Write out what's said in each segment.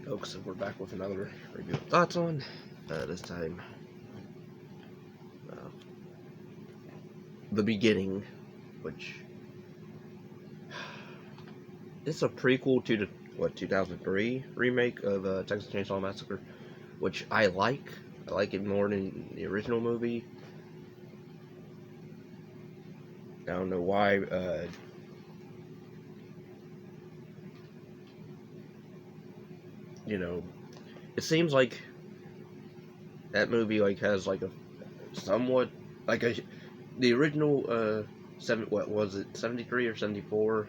Folks, and we're back with another review of thoughts on, this time, uh, The Beginning, which is a prequel to the, 2003 remake of Texas Chainsaw Massacre, which I like. I like it more than the original movie. I don't know why, it seems like that movie has a somewhat the original 73 or 74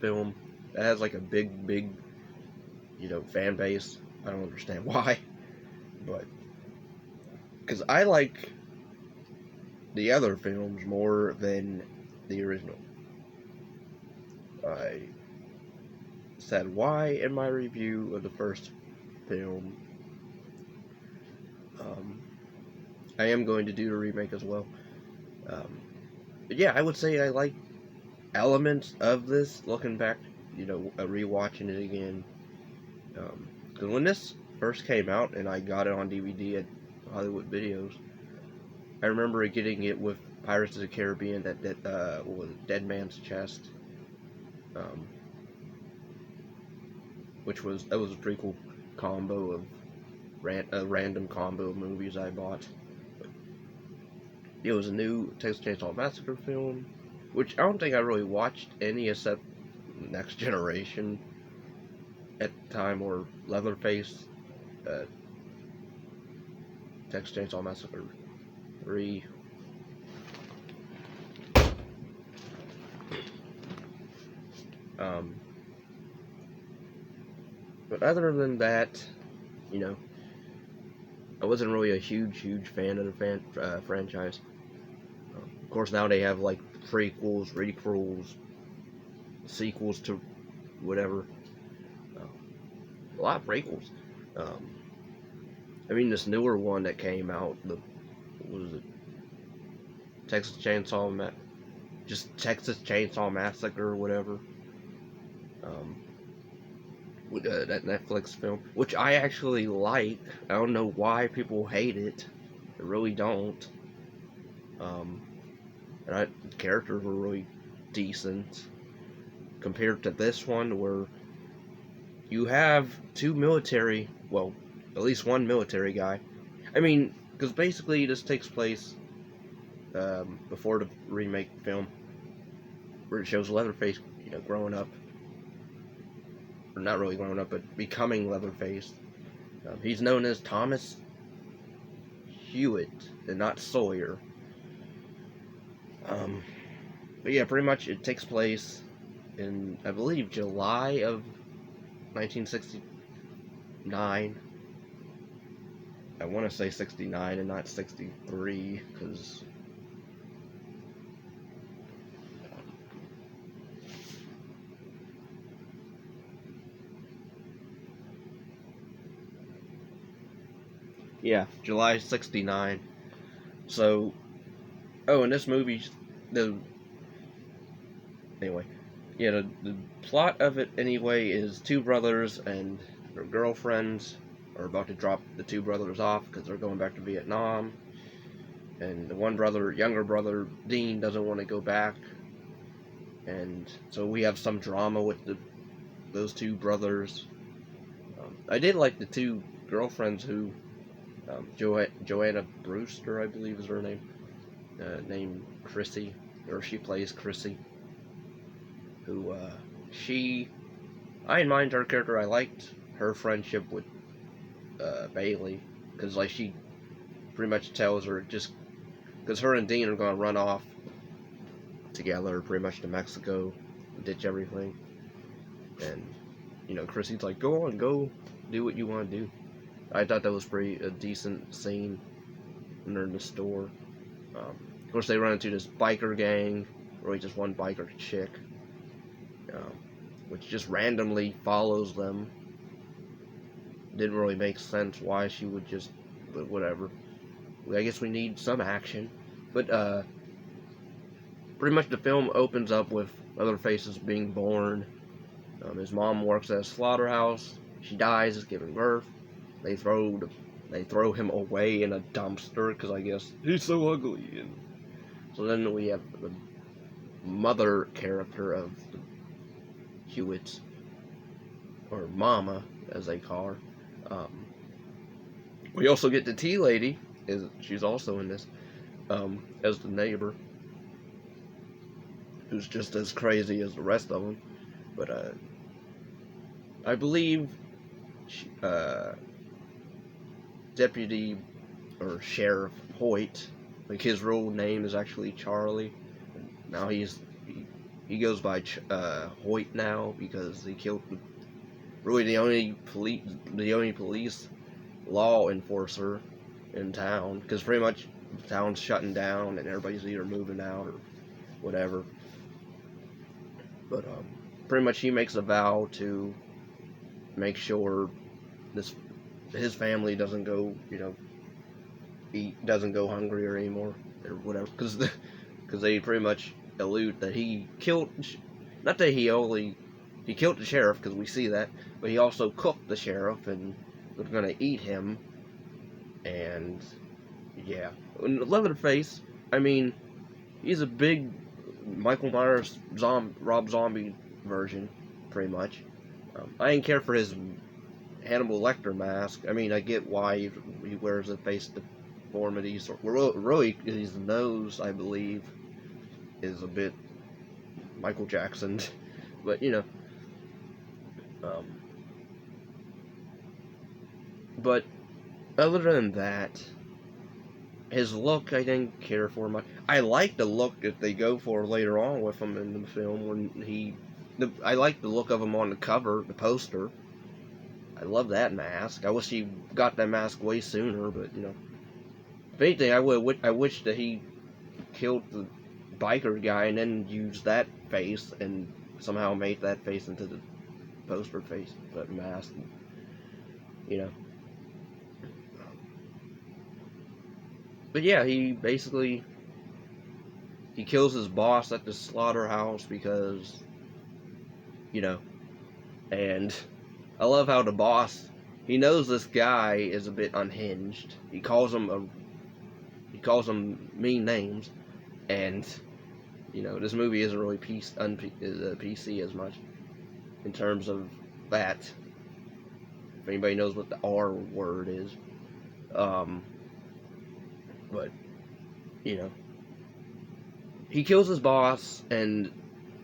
film that has a big fan base. I don't understand why, but because I like the other films more than the original. I said why in my review of the first film. I am going to do a remake as well. But yeah, I would say I like elements of this. Looking back, rewatching it again. Because when this first came out and I got it on DVD at Hollywood Videos, I remember getting it with Pirates of the Caribbean, that was Dead Man's Chest, which was a pretty cool combo of a random combo of movies I bought. But it was a new Texas Chainsaw Massacre film, which I don't think I really watched any except Next Generation at the time, or Leatherface, Texas Chainsaw Massacre 3. But other than that, I wasn't really a huge fan of the franchise. Of course, now they have prequels, requels, sequels to whatever. A lot of prequels. I mean, this newer one that came out, what was it? Texas Chainsaw Massacre or whatever. With that Netflix film, which I actually like. I don't know why people hate it. I really don't. And the characters were really decent compared to this one, where you have two military, well, at least one military guy. I mean, because basically this takes place before the remake film, where it shows Leatherface, growing up. Or not really growing up, but becoming Leatherface. He's known as Thomas Hewitt, and not Sawyer. But yeah, pretty much it takes place in, I believe, July of 1969. I want to say 69 and not 63, because yeah, July 69. So, in this movie, anyway, yeah, the plot of it anyway is two brothers and their girlfriends are about to drop the two brothers off because they're going back to Vietnam, and the one brother, younger brother, Dean, doesn't want to go back, and so we have some drama with those two brothers. I did like the two girlfriends who, Joanna Brewster, I believe is her name, named Chrissy, or she plays Chrissy, who, I didn't mind her character. I liked her friendship with Bailey, because she pretty much tells her, just because her and Dean are going to run off together pretty much to Mexico, ditch everything, and Chrissy's like, go on, go do what you want to do. I thought that was a decent scene when they're in the store. Of course, they run into this biker gang, really just one biker chick, which just randomly follows them. Didn't really make sense why she would just, but whatever. I guess we need some action. But pretty much the film opens up with Leatherface being born. His mom works at a slaughterhouse. she dies giving birth. They throw him away in a dumpster because I guess he's so ugly. And so then we have the mother character of the Hewitts, or Mama as they call her. We also get the tea lady. She's also in this as the neighbor, who's just as crazy as the rest of them. But I believe Deputy or Sheriff Hoyt, like his real name is actually Charlie. Now he goes by Hoyt now because he killed really the only police law enforcer in town, because pretty much the town's shutting down and everybody's either moving out or whatever. But pretty much he makes a vow to make sure his family doesn't go, doesn't go hungry or anymore or whatever, because they pretty much allude that he killed, not that he killed the sheriff, because we see that, but he also cooked the sheriff and was gonna eat him. And yeah, Leatherface, I mean, he's a big Michael Myers Rob Zombie version, pretty much. I didn't care for his Hannibal Lecter mask. I mean, I get why he wears a face deformities. Really, his nose, I believe, is a bit Michael Jackson, but but other than that, his look I didn't care for much. I like the look that they go for later on with him in the film when I like the look of him on the cover, the poster. I love that mask. I wish he got that mask way sooner, but if anything, I wish that he killed the biker guy and then used that face and somehow made that face into the poster face, that mask. But yeah, he kills his boss at the slaughterhouse because, and I love how the boss, he knows this guy is a bit unhinged. He calls him mean names, and this movie isn't really PC as much in terms of that. If anybody knows what the R word is, but he kills his boss, and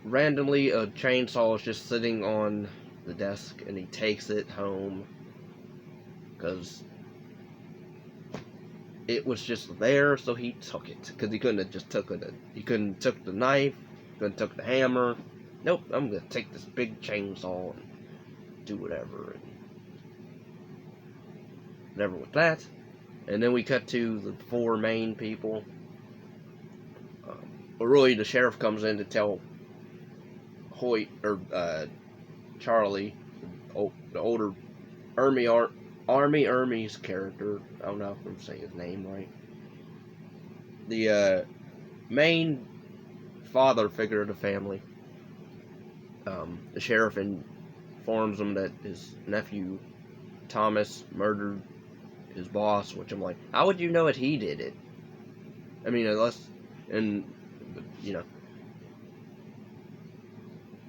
randomly a chainsaw is just sitting on the desk, and he takes it home because it was just there, so he took it, because he couldn't have just took it. He couldn't took the knife, couldn't took the hammer. Nope, I'm gonna take this big chainsaw and do whatever. And never with that. And then we cut to the four main people. But really, the sheriff comes in to tell Hoyt, or Charlie, the older Army's character. I don't know if I'm saying his name right. The main father figure of the family. The sheriff informs him that his nephew Thomas murdered his boss, which I'm like, how would you know that he did it? I mean,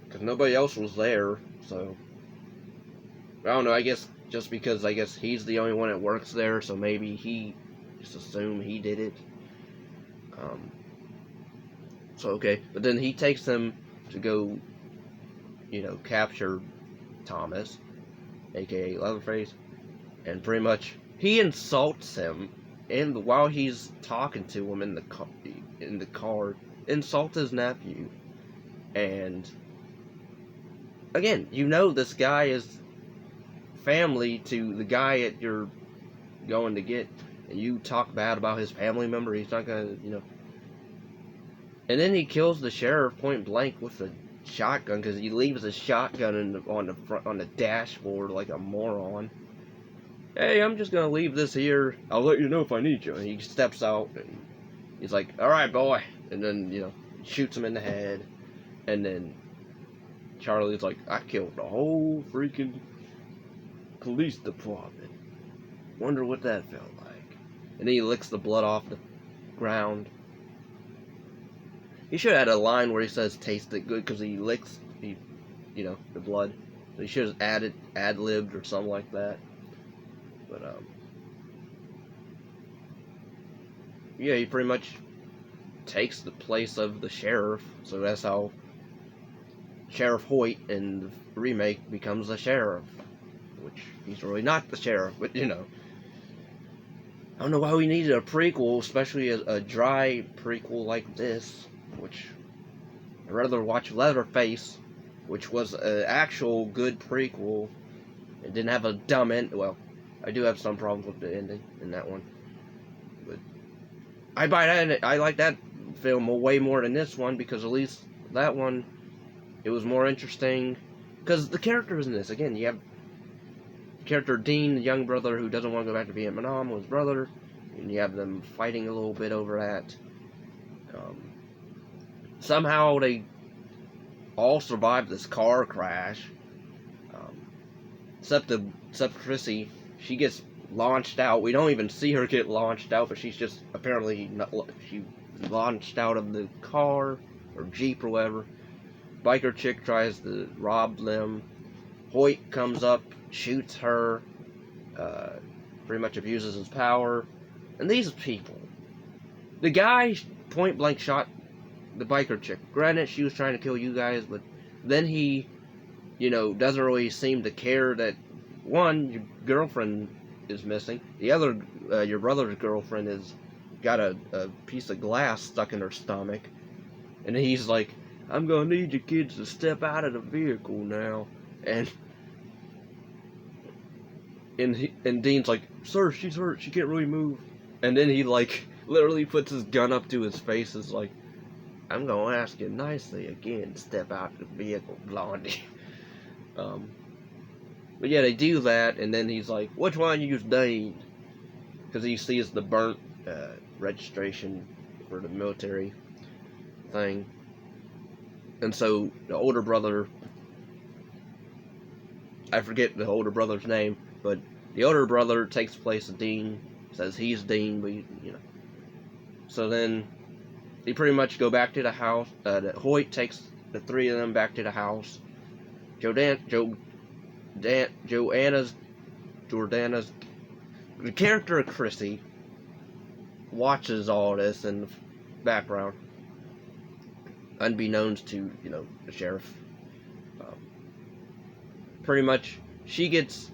because nobody else was there, so I don't know. I guess just because he's the only one that works there, so maybe he just assumed he did it. So okay, but then he takes them to go, capture Thomas, aka Leatherface, and pretty much he insults him, and while he's talking to him in the car, insults his nephew, and again, this guy is family to the guy that you're going to get, and you talk bad about his family member. He's not gonna, And then he kills the sheriff point blank with a shotgun, because he leaves a shotgun on the dashboard like a moron. Hey, I'm just gonna leave this here. I'll let you know if I need you. And he steps out and he's like, "All right, boy," and then shoots him in the head, and then Charlie's like, "I killed the whole freaking police department. Wonder what that felt like. And then he licks the blood off the ground. He should have had a line where he says taste it good because he licks the blood. So he should have added ad-libbed or something like that. But yeah, he pretty much takes the place of the sheriff. So that's how Sheriff Hoyt in the remake becomes the sheriff. Which he's really not the sheriff, but I don't know why we needed a prequel, especially a dry prequel like this. Which I'd rather watch Leatherface, which was an actual good prequel. It didn't have a dumb end. Well, I do have some problems with the ending in that one, but I buy that. I like that film way more than this one because at least that one, it was more interesting. Because the characters in this, again, you have character Dean, the young brother who doesn't want to go back to Vietnam with his brother, and you have them fighting a little bit over that. Somehow they all survived this car crash, except Chrissy. She gets launched out. We don't even see her get launched out, but she's just apparently she launched out of the car or Jeep or whatever. Biker chick tries to rob them. Hoyt comes up, shoots her, pretty much abuses his power. And these people, the guy point blank shot the biker chick. Granted, she was trying to kill you guys, but then he, doesn't really seem to care that, one, your girlfriend is missing. The other, your brother's girlfriend is got a piece of glass stuck in her stomach. And he's like, I'm gonna need you kids to step out of the vehicle now. And Dean's like, sir, she's hurt. She can't really move. And then he, literally puts his gun up to his face. Is like, I'm gonna ask you nicely again to step out of the vehicle, Blondie. But yeah, they do that, and then he's like, which one you Dean? Because he sees the burnt registration for the military thing. And so the older brother, I forget the older brother's name, but the older brother takes the place of Dean, says he's Dean, but So then they pretty much go back to the house. Hoyt takes the three of them back to the house. Jordana's, the character of Chrissy watches all this in the background, unbeknownst to, the sheriff. Pretty much, she gets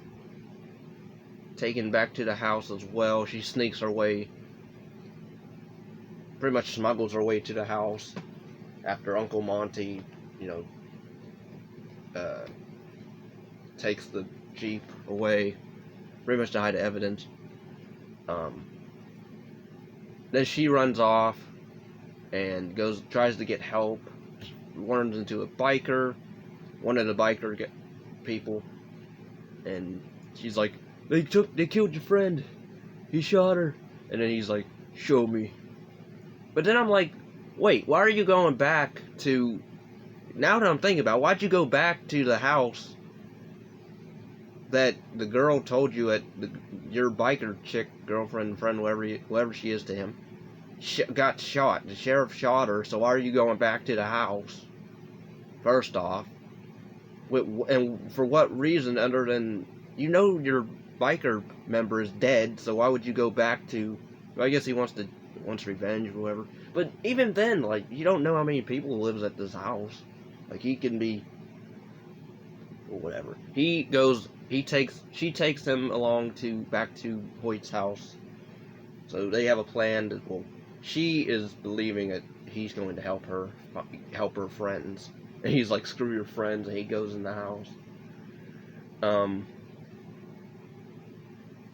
taken back to the house as well. She sneaks her way, pretty much smuggles her way to the house after Uncle Monty, takes the Jeep away, pretty much to hide the evidence. Then she runs off and tries to get help. She runs into a biker, one of the biker people, and she's like, they killed your friend. He shot her. And then he's like, show me. But then I'm like, wait, why are you going back to... Now that I'm thinking about it, why'd you go back to the house that the girl told you your biker chick, girlfriend, friend, whoever she is to him, got shot. The sheriff shot her, so why are you going back to the house? First off. And for what reason other than... your biker member is dead, so why would you go back to... Well, I guess he wants revenge or whatever. But even then, you don't know how many people lives at this house. He can be... Or whatever. She takes him along back to Hoyt's house. So they have a plan she is believing that he's going to help her friends. And he's like, screw your friends, and he goes in the house.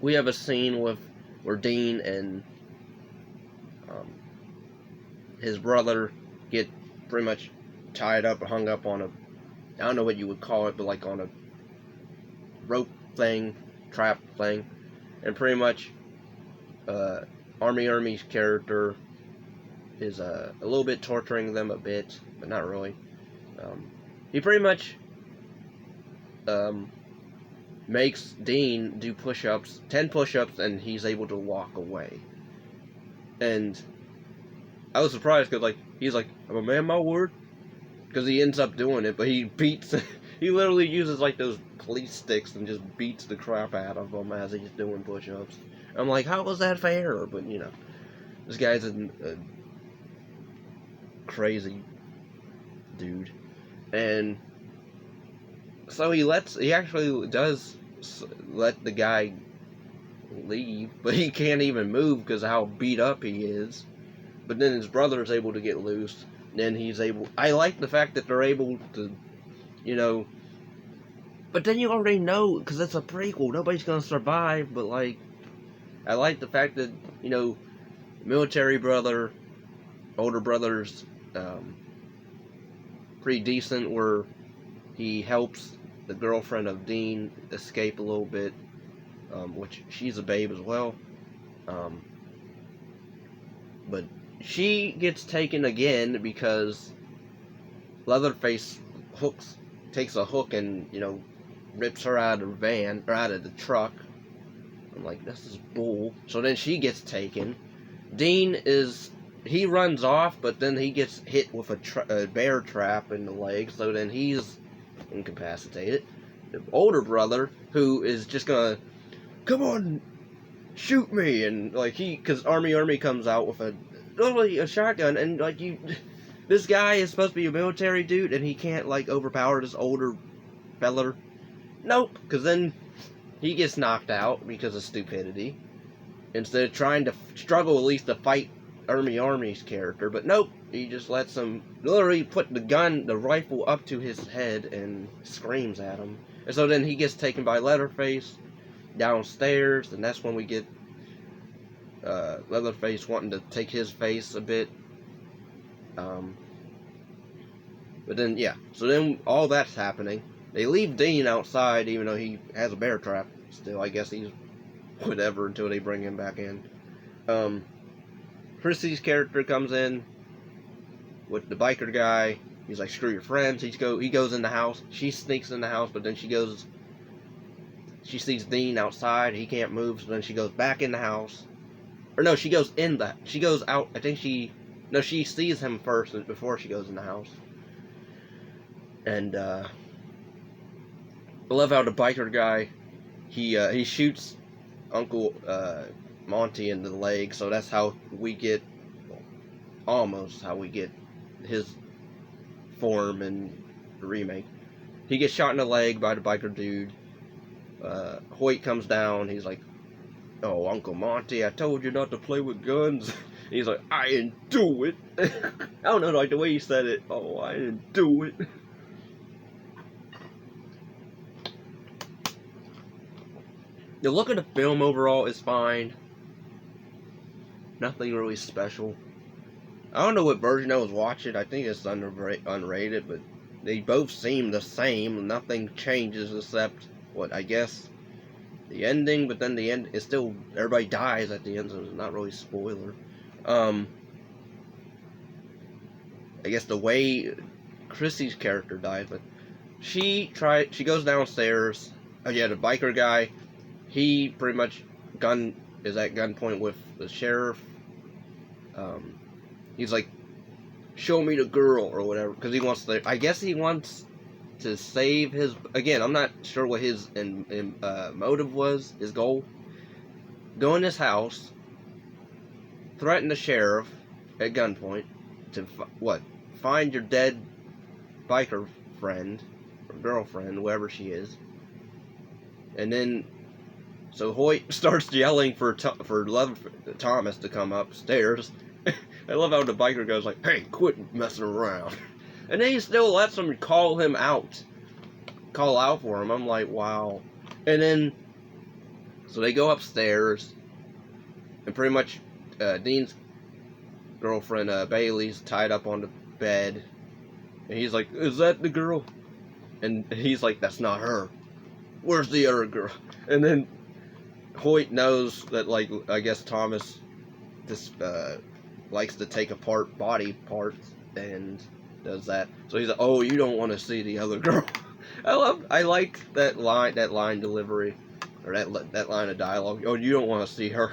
We have a scene where Dean and his brother get pretty much tied up or hung up on I don't know what you would call it, but on a rope thing, trap thing. And pretty much Army Ermey's character is a little bit torturing them a bit, but not really. He pretty much makes Dean do push-ups, 10 push-ups, and he's able to walk away. And I was surprised because, like, he's like, I'm a man, my word. Because he ends up doing it, but he beats, he literally uses, like, those police sticks and just beats the crap out of him as he's doing push-ups. I'm like, how was that fair? But, you know, this guy's a crazy dude. And so he actually does let the guy leave, but he can't even move because of how beat up he is. But then his brother is able to get loose. Then he's able. I like the fact that they're able to, you know. But then you already know, because it's a prequel, nobody's gonna survive. But like, I like the fact that, you know, military brother, older brother's pretty decent, where he helps the girlfriend of Dean escape a little bit, which she's a babe as well. But she gets taken again because Leatherface takes a hook and, you know, rips her out of the van, or out of the truck. I'm like, this is bull. So then she gets taken. Dean he runs off, but then he gets hit with a bear trap in the leg, so then he's incapacitated. The older brother, who is just gonna, come on, shoot me, and like because Army comes out with literally a shotgun, and like this guy is supposed to be a military dude, and he can't like overpower this older feller. Nope, because then he gets knocked out because of stupidity. Instead of trying to struggle at least to fight Army's character, but nope, he just lets him literally put the rifle up to his head and screams at him. And so then he gets taken by Leatherface downstairs, and that's when we get Leatherface wanting to take his face a bit. But then, yeah, so then all that's happening. They leave Dean outside, even though he has a bear trap still. I guess he's whatever until they bring him back in. Chrissy's character comes in with the biker guy. He's like, screw your friends. He goes in the house. She sneaks in the house, but then she sees Dean outside. He can't move, so then she goes back in the house. Or no, she goes out. I think she sees him first before she goes in the house. And I love how the biker guy, he shoots Uncle Monty in the leg, so that's how we get, almost how we get his form in the remake. He gets shot in the leg by the biker dude. Hoyt comes down. He's like, oh, Uncle Monty, I told you not to play with guns. He's like, I didn't do it. I don't know, like the way he said it. Oh, I didn't do it. The look of the film overall is fine. Nothing really special. I don't know what version I was watching. I think it's unrated, but they both seem the same. Nothing changes except, what, I guess, the ending, but then the end is still, everybody dies at the end, so it's not really a spoiler. I guess the way Chrissy's character died, but she goes downstairs. Oh yeah, the biker guy, he pretty much is at gunpoint with the sheriff. He's like, show me the girl, or whatever, because I guess he wants to save his, again, I'm not sure what his motive was, his goal. Go in this house, threaten the sheriff at gunpoint to, find your dead biker friend, or girlfriend, whoever she is. And then, so Hoyt starts yelling for Thomas to come upstairs. I love how the biker goes like, hey, quit messing around. And then he still lets him call out for him. I'm like, wow. And then, so they go upstairs, and pretty much Dean's girlfriend, Bailey's tied up on the bed. And he's like, is that the girl? And he's like, that's not her. Where's the other girl? And then Hoyt knows that, like, I guess Thomas likes to take apart body parts and does that. So he's like, oh, you don't want to see the other girl. I like that line delivery, or that line of dialogue. Oh, you don't want to see her.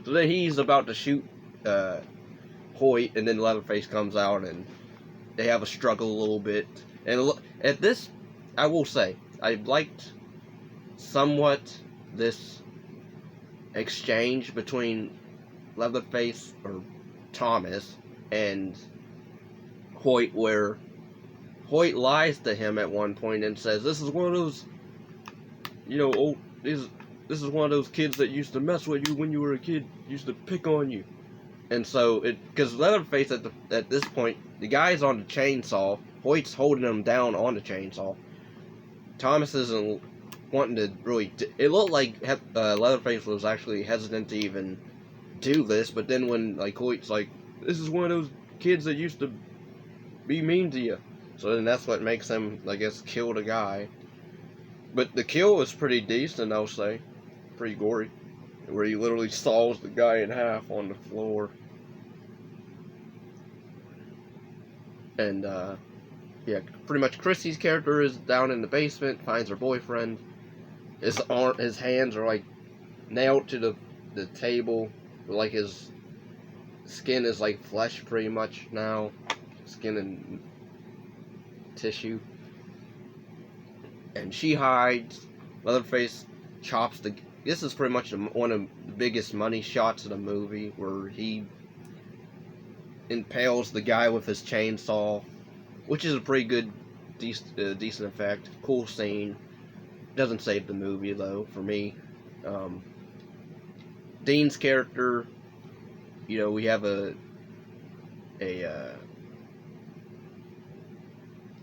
So then he's about to shoot Hoyt, and then Leatherface comes out, and they have a struggle a little bit. And at this, I will say, I liked somewhat this exchange between Leatherface, or Thomas, and Hoyt, where Hoyt lies to him at one point and says, "This is one of those, this is one of those kids that used to mess with you when you were a kid, used to pick on you." And so because Leatherface at this point, the guy's on the chainsaw, Hoyt's holding him down on the chainsaw. Thomas isn't wanting to really. It looked like Leatherface was actually hesitant to even do this, but then when Hoyt's like, "This is one of those kids that used to be mean to you," so then that's what makes him, I guess, kill the guy. But the kill was pretty decent, I'll say, pretty gory, where he literally saws the guy in half on the floor. And yeah, pretty much Chrissy's character is down in the basement, finds her boyfriend. His hands are like nailed to the table, like his skin is like flesh pretty much now, skin and tissue. And she hides. Leatherface chops the. This is pretty much one of the biggest money shots of the movie, where he impales the guy with his chainsaw, which is a pretty good, decent effect. Cool scene. Doesn't save the movie though for me. Dean's character, we have a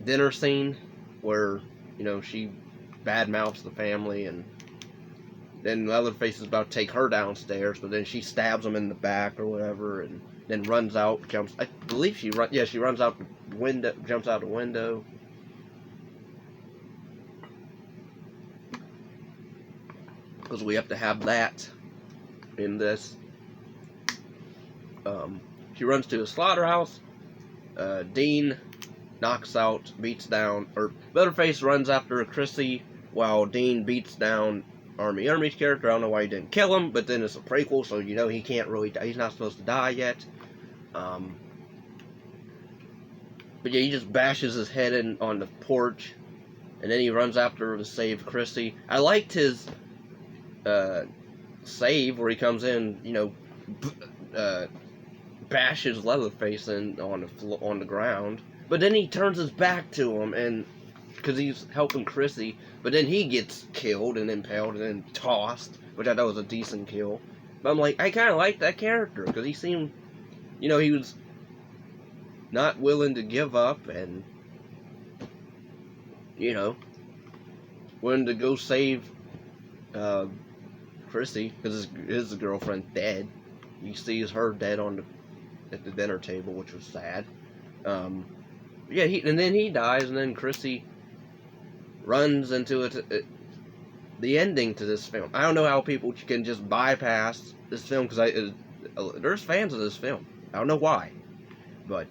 dinner scene where she badmouths the family, and then Leatherface is about to take her downstairs, but then she stabs him in the back or whatever, and then runs out, I believe she runs out the window, jumps out the window. Because we have to have that in this. She runs to a slaughterhouse. Dean knocks out, beats down, or Leatherface runs after Chrissy while Dean beats down Army's character. I don't know why he didn't kill him, but then it's a prequel, so he can't really die. He's not supposed to die yet. But yeah, he just bashes his head in on the porch, and then he runs after her to save Chrissy. I liked his save where he comes in, bashes Leatherface in on the ground, but then he turns his back to him, and because he's helping Chrissy, but then he gets killed and impaled and then tossed, which I thought was a decent kill. But I'm like, I kind of like that character because he seemed, he was not willing to give up, and willing to go save Chrissy, because his girlfriend's dead. He sees her dead at the dinner table, which was sad. Yeah, and then he dies, and then Chrissy runs into it. The ending to this film. I don't know how people can just bypass this film, because there's fans of this film. I don't know why, but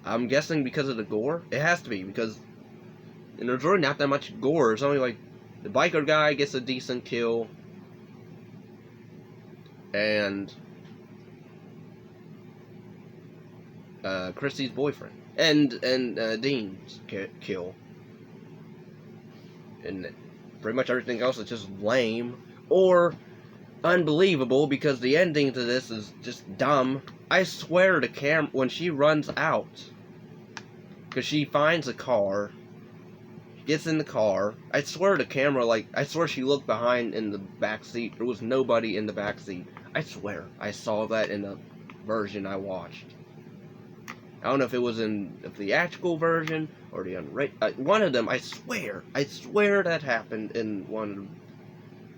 I'm guessing because of the gore. It has to be, because there's really not that much gore. It's only like the biker guy gets a decent kill, and Chrissy's boyfriend, and Dean's kill, and pretty much everything else is just lame or unbelievable, because the ending to this is just dumb. I swear to when she runs out, because she finds a car, gets in the car, I swear the camera, I swear she looked behind in the back seat. There was nobody in the back seat. I swear I saw that in the version I watched. I don't know if it was in the theatrical version or the unrated. One of them, I swear that happened in one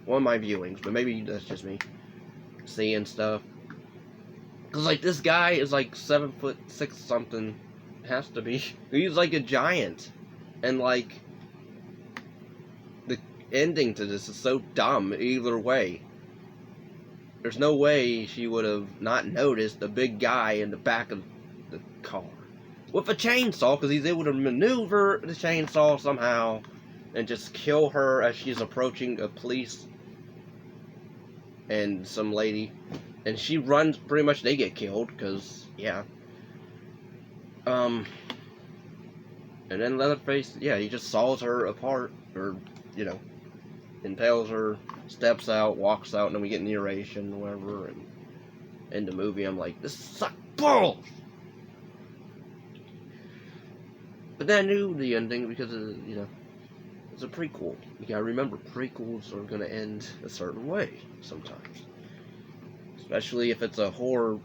of my viewings, but maybe that's just me seeing stuff. Because, this guy is, 7'6" something. Has to be. He's like a giant. And, the ending to this is so dumb either way. There's no way she would have not noticed the big guy in the back of the car with a chainsaw, because he's able to maneuver the chainsaw somehow and just kill her as she's approaching a police and some lady, and she runs. Pretty much, they get killed because yeah. And then Leatherface, yeah, he just saws her apart, or impales her, steps out, walks out, and then we get narration, whatever, and in the movie, I'm like, this sucks balls. But then I knew the ending because it's a prequel. You gotta remember, prequels are gonna end a certain way sometimes, especially if it's a horror,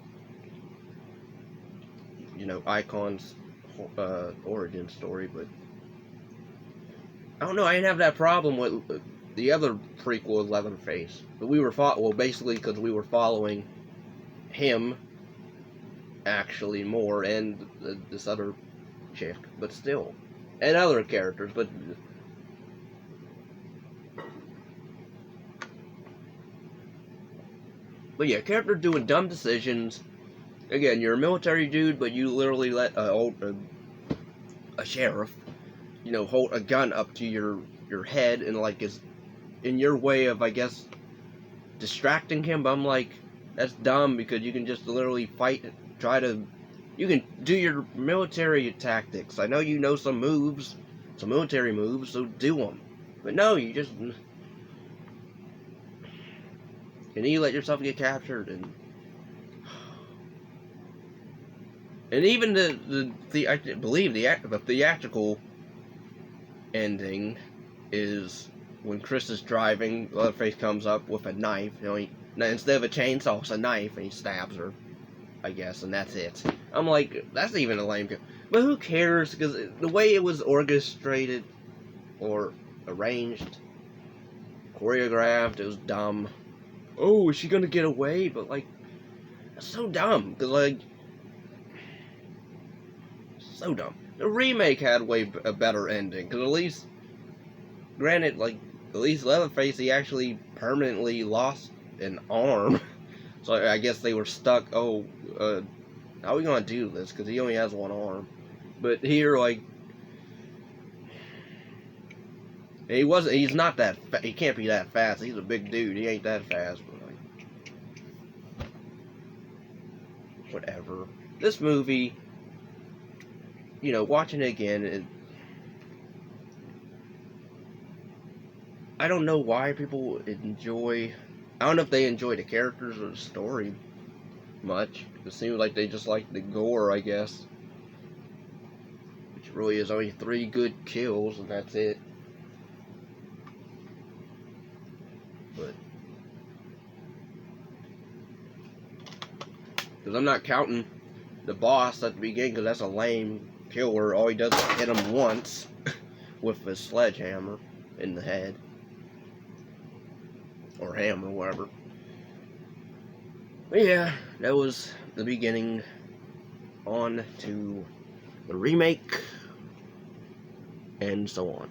icon's origin story. But I don't know. I didn't have that problem with the other prequel, Leatherface. But we were basically because we were following him actually more, and this other chick, but still, and other characters, but yeah, character doing dumb decisions. Again, you're a military dude, but you literally let a sheriff, hold a gun up to your head, and like is in your way of, I guess, distracting him. But I'm like, that's dumb, because you can just literally fight, you can do your military tactics. I know you know some military moves, so do them. But no, you just, and then you let yourself get captured, and even I believe the theatrical ending is when Chris is driving, Leatherface comes up with a knife. Instead of a chainsaw, it's a knife, and he stabs her, I guess, and that's it. I'm like, that's even a lame. But who cares? Because the way it was orchestrated, or arranged, choreographed, it was dumb. Oh, is she gonna get away? But like, that's so dumb. Because like, so dumb. The remake had a better ending. Because at least, granted, like, at least Leatherface, he actually permanently lost an arm. So I guess they were stuck. Oh, how are we gonna do this? Because he only has one arm. But here, like, he's not that, he can't be that fast. He's a big dude. He ain't that fast. But like, whatever. This movie, watching it again, I don't know why people enjoy. I don't know if they enjoy the characters or the story much. It seems like they just like the gore, I guess. Which really is only 3 good kills, and that's it. But because I'm not counting the boss at the beginning, because that's a lame killer. All he does is hit him once with a sledgehammer in the head. Or hammer, whatever. But yeah, that was the beginning. On to the remake, and so on.